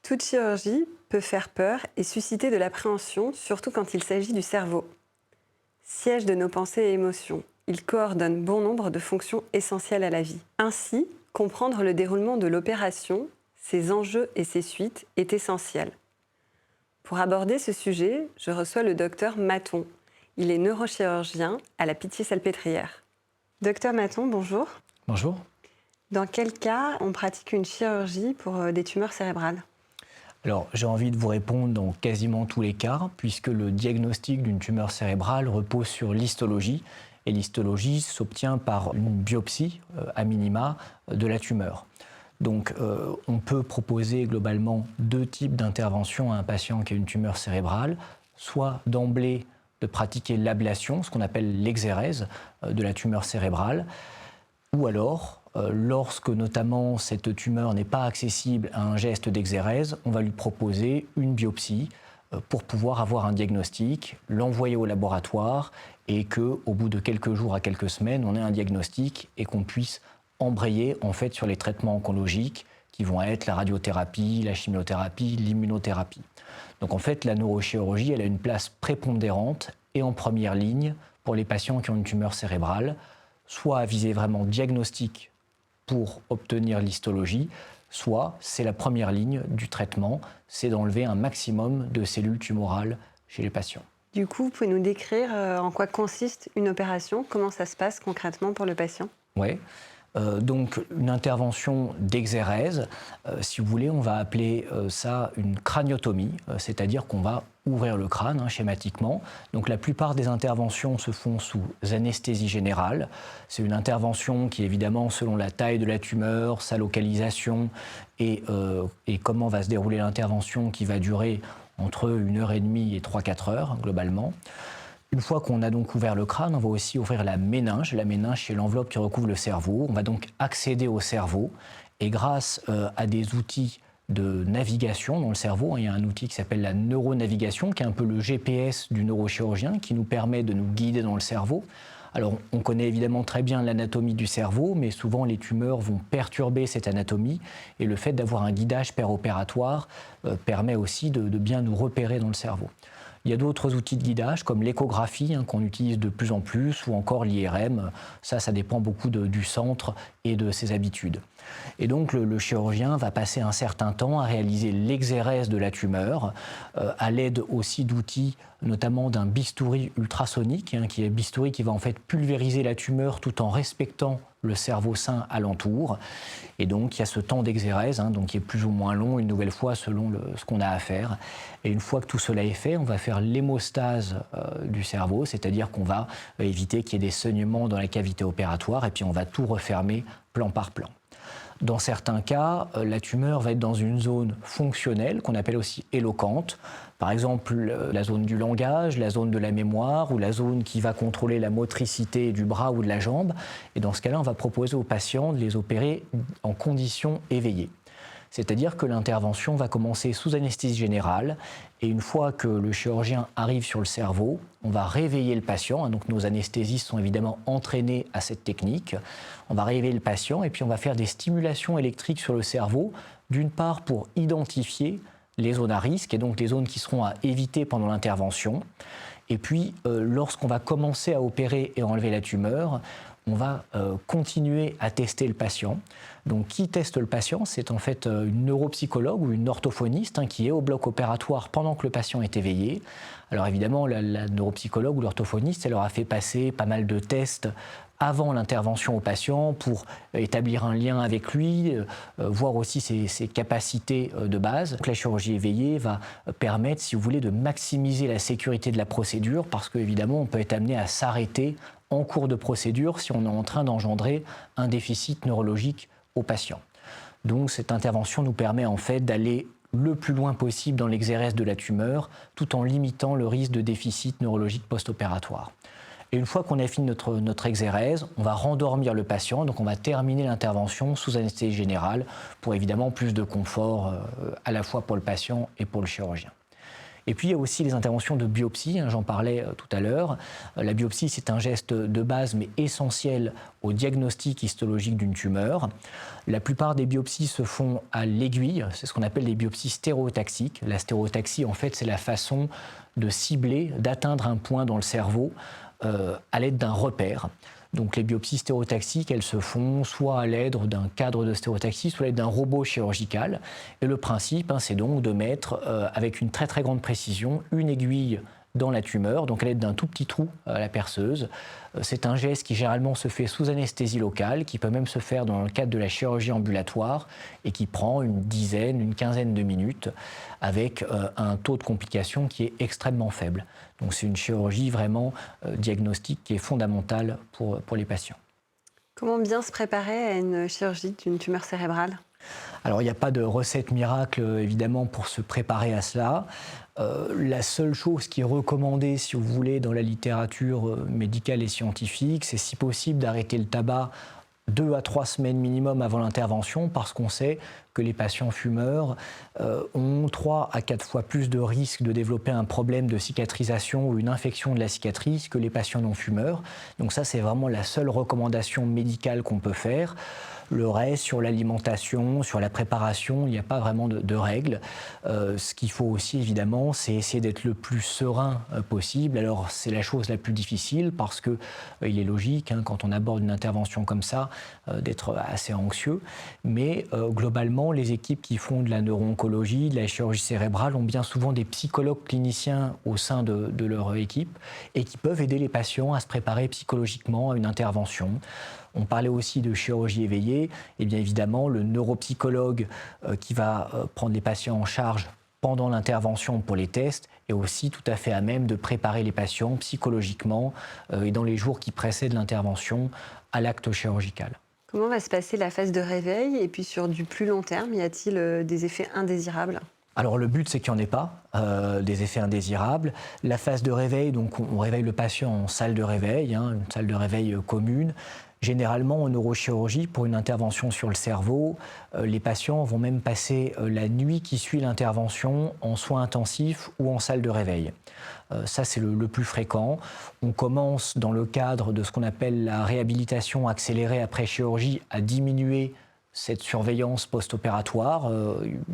Toute chirurgie peut faire peur et susciter de l'appréhension, surtout quand il s'agit du cerveau. Siège de nos pensées et émotions, il coordonne bon nombre de fonctions essentielles à la vie. Ainsi, comprendre le déroulement de l'opération, ses enjeux et ses suites est essentiel. Pour aborder ce sujet, je reçois le docteur Maton. Il est neurochirurgien à la Pitié-Salpêtrière. Docteur Maton, bonjour. Bonjour. Dans quel cas on pratique une chirurgie pour des tumeurs cérébrales ? Alors, j'ai envie de vous répondre dans quasiment tous les cas, puisque le diagnostic d'une tumeur cérébrale repose sur l'histologie, et l'histologie s'obtient par une biopsie, à minima, de la tumeur. Donc, on peut proposer globalement deux types d'interventions à un patient qui a une tumeur cérébrale, soit d'emblée de pratiquer l'ablation, ce qu'on appelle l'exérèse de la tumeur cérébrale, ou alors, lorsque notamment cette tumeur n'est pas accessible à un geste d'exérèse, on va lui proposer une biopsie pour pouvoir avoir un diagnostic, l'envoyer au laboratoire et qu'au bout de quelques jours à quelques semaines, on ait un diagnostic et qu'on puisse embrayer en fait sur les traitements oncologiques qui vont être la radiothérapie, la chimiothérapie, l'immunothérapie. Donc en fait, la neurochirurgie, elle a une place prépondérante et en première ligne pour les patients qui ont une tumeur cérébrale, soit à viser vraiment diagnostic pour obtenir l'histologie, soit c'est la première ligne du traitement, c'est d'enlever un maximum de cellules tumorales chez les patients. Du coup, vous pouvez nous décrire en quoi consiste une opération, comment ça se passe concrètement pour le patient ? Ouais. Donc une intervention d'exérèse, si vous voulez, on va appeler ça une craniotomie, c'est-à-dire qu'on va ouvrir le crâne schématiquement. Donc la plupart des interventions se font sous anesthésie générale. C'est une intervention qui évidemment, selon la taille de la tumeur, sa localisation et comment va se dérouler l'intervention, qui va durer entre 1h30 et 3-4 heures globalement. Une fois qu'on a donc ouvert le crâne, on va aussi ouvrir la méninge. La méninge, c'est l'enveloppe qui recouvre le cerveau. On va donc accéder au cerveau et grâce à des outils de navigation dans le cerveau, il y a un outil qui s'appelle la neuronavigation, qui est un peu le GPS du neurochirurgien, qui nous permet de nous guider dans le cerveau. Alors, on connaît évidemment très bien l'anatomie du cerveau, mais souvent les tumeurs vont perturber cette anatomie et le fait d'avoir un guidage péropératoire permet aussi de bien nous repérer dans le cerveau. Il y a d'autres outils de guidage comme l'échographie qu'on utilise de plus en plus ou encore l'IRM. Ça dépend beaucoup du centre et de ses habitudes. Et donc le chirurgien va passer un certain temps à réaliser l'exérèse de la tumeur à l'aide aussi d'outils, notamment d'un bistouri ultrasonique, qui est un bistouri qui va en fait pulvériser la tumeur tout en respectant le cerveau sain alentour. Et donc il y a ce temps d'exérèse donc qui est plus ou moins long, une nouvelle fois selon ce qu'on a à faire. Et une fois que tout cela est fait, on va faire l'hémostase du cerveau, c'est-à-dire qu'on va éviter qu'il y ait des saignements dans la cavité opératoire et puis on va tout refermer plan par plan. Dans certains cas, la tumeur va être dans une zone fonctionnelle qu'on appelle aussi éloquente. Par exemple, la zone du langage, la zone de la mémoire ou la zone qui va contrôler la motricité du bras ou de la jambe. Et dans ce cas-là, on va proposer aux patients de les opérer en conditions éveillées. C'est-à-dire que l'intervention va commencer sous anesthésie générale et une fois que le chirurgien arrive sur le cerveau, on va réveiller le patient. Donc nos anesthésistes sont évidemment entraînés à cette technique. On va réveiller le patient et puis on va faire des stimulations électriques sur le cerveau, d'une part pour identifier les zones à risque et donc les zones qui seront à éviter pendant l'intervention. Et puis lorsqu'on va commencer à opérer et enlever la tumeur, on va continuer à tester le patient. Donc, qui teste le patient ? C'est en fait une neuropsychologue ou une orthophoniste qui est au bloc opératoire pendant que le patient est éveillé. Alors évidemment, la neuropsychologue ou l'orthophoniste, elle leur a fait passer pas mal de tests avant l'intervention au patient pour établir un lien avec lui, voir aussi ses capacités de base. Donc, la chirurgie éveillée va permettre, si vous voulez, de maximiser la sécurité de la procédure parce qu'évidemment, on peut être amené à s'arrêter en cours de procédure si on est en train d'engendrer un déficit neurologique au patient. Donc cette intervention nous permet en fait d'aller le plus loin possible dans l'exérèse de la tumeur tout en limitant le risque de déficit neurologique post-opératoire. Et une fois qu'on a fini notre exérèse, on va rendormir le patient, donc on va terminer l'intervention sous anesthésie générale pour évidemment plus de confort à la fois pour le patient et pour le chirurgien. Et puis il y a aussi les interventions de biopsie, j'en parlais tout à l'heure. La biopsie, c'est un geste de base mais essentiel au diagnostic histologique d'une tumeur. La plupart des biopsies se font à l'aiguille, c'est ce qu'on appelle les biopsies stéréotaxiques. La stéréotaxie, en fait, c'est la façon de cibler, d'atteindre un point dans le cerveau à l'aide d'un repère. Donc les biopsies stéréotaxiques, elles se font soit à l'aide d'un cadre de stéréotaxie, soit à l'aide d'un robot chirurgical. Et le principe, c'est donc de mettre avec une très très grande précision une aiguille dans la tumeur, donc à l'aide d'un tout petit trou à la perceuse. C'est un geste qui généralement se fait sous anesthésie locale, qui peut même se faire dans le cadre de la chirurgie ambulatoire et qui prend une dizaine, une quinzaine de minutes avec un taux de complication qui est extrêmement faible. Donc c'est une chirurgie vraiment diagnostique qui est fondamentale pour les patients. Comment bien se préparer à une chirurgie d'une tumeur cérébrale ? Alors il n'y a pas de recette miracle évidemment pour se préparer à cela. La seule chose qui est recommandée, si vous voulez, dans la littérature médicale et scientifique, c'est si possible d'arrêter le tabac 2 à 3 semaines minimum avant l'intervention, parce qu'on sait que les patients fumeurs ont 3 à 4 fois plus de risques de développer un problème de cicatrisation ou une infection de la cicatrice que les patients non fumeurs. Donc ça, c'est vraiment la seule recommandation médicale qu'on peut faire. Le reste, sur l'alimentation, sur la préparation, il n'y a pas vraiment de règles. Ce qu'il faut aussi, évidemment, c'est essayer d'être le plus serein possible. Alors, c'est la chose la plus difficile parce que il est logique, quand on aborde une intervention comme ça, d'être assez anxieux. Mais globalement, les équipes qui font de la neuro-oncologie, de la chirurgie cérébrale, ont bien souvent des psychologues cliniciens au sein de leur équipe et qui peuvent aider les patients à se préparer psychologiquement à une intervention. On parlait aussi de chirurgie éveillée, et bien évidemment le neuropsychologue qui va prendre les patients en charge pendant l'intervention pour les tests est aussi tout à fait à même de préparer les patients psychologiquement et dans les jours qui précèdent l'intervention à l'acte chirurgical. Comment va se passer la phase de réveil ? Et puis sur du plus long terme, y a-t-il des effets indésirables ? Alors le but, c'est qu'il n'y en ait pas des effets indésirables. La phase de réveil, donc on réveille le patient en salle de réveil, une salle de réveil commune. Généralement, en neurochirurgie, pour une intervention sur le cerveau, les patients vont même passer la nuit qui suit l'intervention en soins intensifs ou en salle de réveil. Ça, c'est le plus fréquent. On commence, dans le cadre de ce qu'on appelle la réhabilitation accélérée après chirurgie, à diminuer cette surveillance post-opératoire.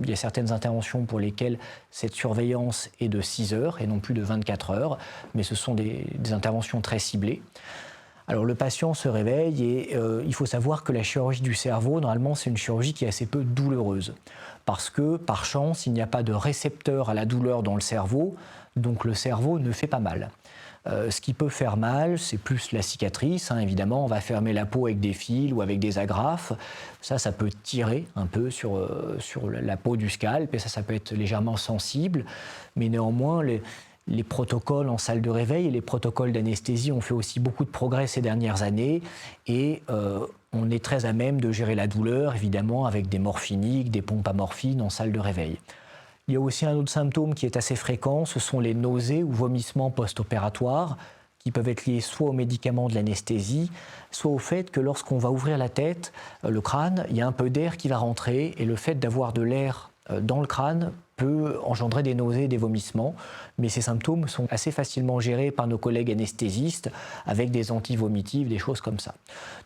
Il y a certaines interventions pour lesquelles cette surveillance est de 6 heures et non plus de 24 heures, mais ce sont des interventions très ciblées. Alors le patient se réveille et il faut savoir que la chirurgie du cerveau, normalement, c'est une chirurgie qui est assez peu douloureuse. Parce que, par chance, il n'y a pas de récepteur à la douleur dans le cerveau, donc le cerveau ne fait pas mal. Ce qui peut faire mal, c'est plus la cicatrice. Évidemment, on va fermer la peau avec des fils ou avec des agrafes. Ça peut tirer un peu sur la peau du scalp et ça peut être légèrement sensible. Mais néanmoins, les protocoles en salle de réveil et les protocoles d'anesthésie ont fait aussi beaucoup de progrès ces dernières années et on est très à même de gérer la douleur, évidemment, avec des morphiniques, des pompes à morphine en salle de réveil. Il y a aussi un autre symptôme qui est assez fréquent, ce sont les nausées ou vomissements post-opératoires qui peuvent être liés soit aux médicaments de l'anesthésie, soit au fait que lorsqu'on va ouvrir la tête, le crâne, il y a un peu d'air qui va rentrer et le fait d'avoir de l'air dans le crâne peut engendrer des nausées et des vomissements, mais ces symptômes sont assez facilement gérés par nos collègues anesthésistes avec des antivomitifs, des choses comme ça.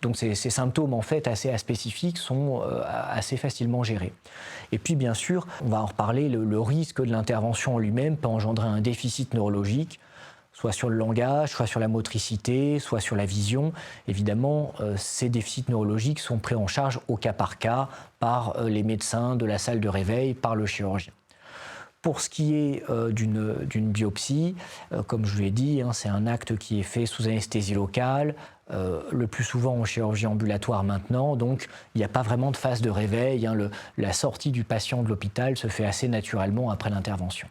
Donc ces symptômes en fait assez aspécifiques sont assez facilement gérés. Et puis bien sûr, on va en reparler, le risque de l'intervention en lui-même peut engendrer un déficit neurologique, soit sur le langage, soit sur la motricité, soit sur la vision. Évidemment, ces déficits neurologiques sont pris en charge au cas par cas par les médecins de la salle de réveil, par le chirurgien. Pour ce qui est d'une biopsie, comme je vous l'ai dit, c'est un acte qui est fait sous anesthésie locale, le plus souvent en chirurgie ambulatoire maintenant, donc il n'y a pas vraiment de phase de réveil. La sortie du patient de l'hôpital se fait assez naturellement après l'intervention.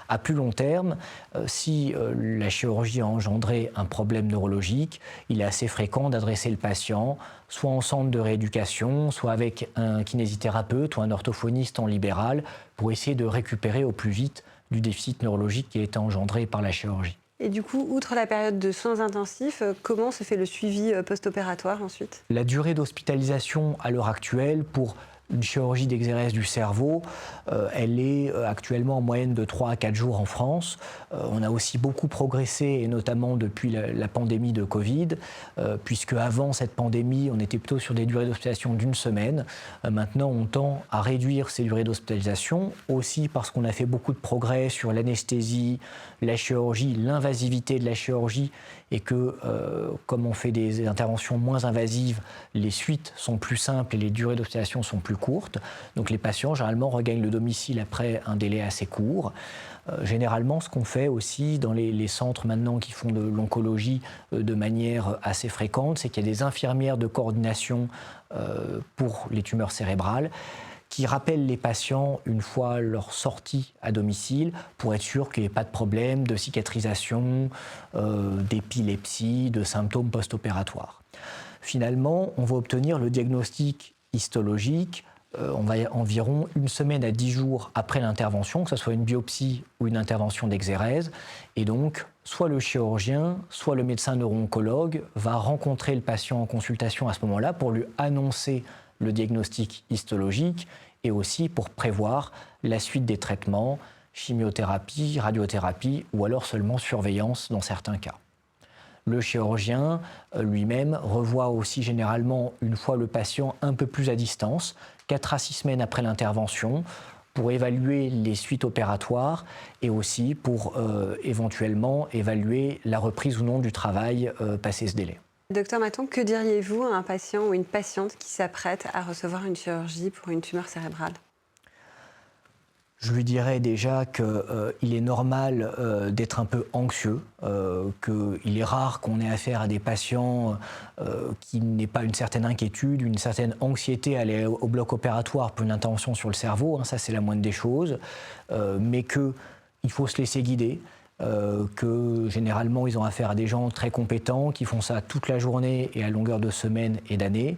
À plus long terme, si la chirurgie a engendré un problème neurologique, il est assez fréquent d'adresser le patient soit en centre de rééducation, soit avec un kinésithérapeute ou un orthophoniste en libéral pour essayer de récupérer au plus vite du déficit neurologique qui a été engendré par la chirurgie. Et du coup, outre la période de soins intensifs, comment se fait le suivi post-opératoire ensuite ? La durée d'hospitalisation à l'heure actuelle pour une chirurgie d'exérèse du cerveau, elle est actuellement en moyenne de 3 à 4 jours en France. On a aussi beaucoup progressé, et notamment depuis la pandémie de Covid, puisque avant cette pandémie, on était plutôt sur des durées d'hospitalisation d'une semaine. Maintenant, on tend à réduire ces durées d'hospitalisation, aussi parce qu'on a fait beaucoup de progrès sur l'anesthésie, la chirurgie, l'invasivité de la chirurgie, et que, comme on fait des interventions moins invasives, les suites sont plus simples et les durées d'hospitalisation sont plus courtes. Donc les patients, généralement, regagnent le domicile après un délai assez court. Généralement, ce qu'on fait aussi dans les centres maintenant qui font de l'oncologie de manière assez fréquente, c'est qu'il y a des infirmières de coordination pour les tumeurs cérébrales qui rappellent les patients une fois leur sortie à domicile pour être sûr qu'il n'y ait pas de problème de cicatrisation, d'épilepsie, de symptômes post-opératoires. Finalement, on va obtenir le diagnostic histologique on va environ 1 semaine à 10 jours après l'intervention, que ce soit une biopsie ou une intervention d'exérèse. Et donc, soit le chirurgien, soit le médecin neuro-oncologue va rencontrer le patient en consultation à ce moment-là pour lui annoncer le diagnostic histologique et aussi pour prévoir la suite des traitements, chimiothérapie, radiothérapie ou alors seulement surveillance dans certains cas. Le chirurgien lui-même revoit aussi généralement une fois le patient un peu plus à distance, 4 à 6 semaines après l'intervention, pour évaluer les suites opératoires et aussi pour éventuellement évaluer la reprise ou non du travail passé ce délai. Docteur Maton, que diriez-vous à un patient ou une patiente qui s'apprête à recevoir une chirurgie pour une tumeur cérébrale ? Je lui dirais déjà qu'il est normal d'être un peu anxieux, qu'il est rare qu'on ait affaire à des patients qui n'aient pas une certaine inquiétude, une certaine anxiété à aller au bloc opératoire pour une intervention sur le cerveau, hein, ça c'est la moindre des choses, mais qu'il faut se laisser guider. Que généralement ils ont affaire à des gens très compétents qui font ça toute la journée et à longueur de semaines et d'années.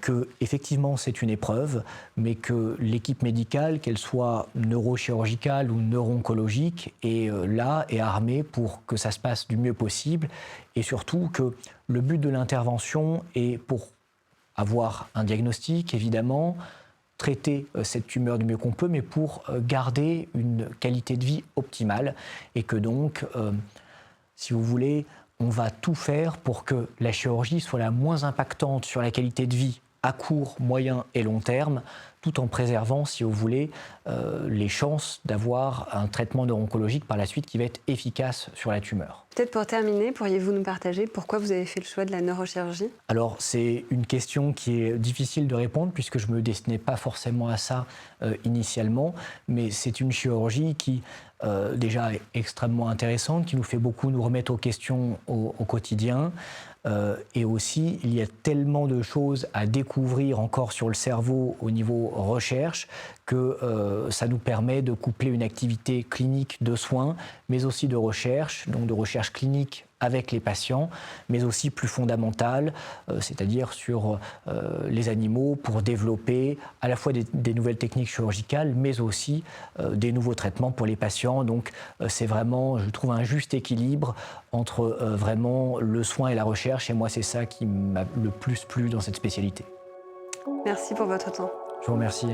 Que effectivement c'est une épreuve, mais que l'équipe médicale, qu'elle soit neurochirurgicale ou neuro-oncologique, est là et armée pour que ça se passe du mieux possible, et surtout que le but de l'intervention est pour avoir un diagnostic, évidemment, traiter cette tumeur du mieux qu'on peut, mais pour garder une qualité de vie optimale, et que donc, si vous voulez, on va tout faire pour que la chirurgie soit la moins impactante sur la qualité de vie à court, moyen et long terme, tout en préservant, si vous voulez, les chances d'avoir un traitement neuro-oncologique par la suite qui va être efficace sur la tumeur. Peut-être pour terminer, pourriez-vous nous partager pourquoi vous avez fait le choix de la neurochirurgie ? Alors, c'est une question qui est difficile de répondre puisque je ne me destinais pas forcément à ça initialement, mais c'est une chirurgie qui déjà est extrêmement intéressante, qui nous fait beaucoup nous remettre aux questions au quotidien. Et aussi, il y a tellement de choses à découvrir encore sur le cerveau au niveau recherche que ça nous permet de coupler une activité clinique de soins, mais aussi de recherche, donc de recherche clinique avec les patients, mais aussi plus fondamentale, c'est-à-dire sur les animaux pour développer à la fois des nouvelles techniques chirurgicales, mais aussi des nouveaux traitements pour les patients. Donc c'est vraiment, je trouve, un juste équilibre entre vraiment le soin et la recherche, et moi c'est ça qui m'a le plus plu dans cette spécialité. Merci pour votre temps. Je vous remercie.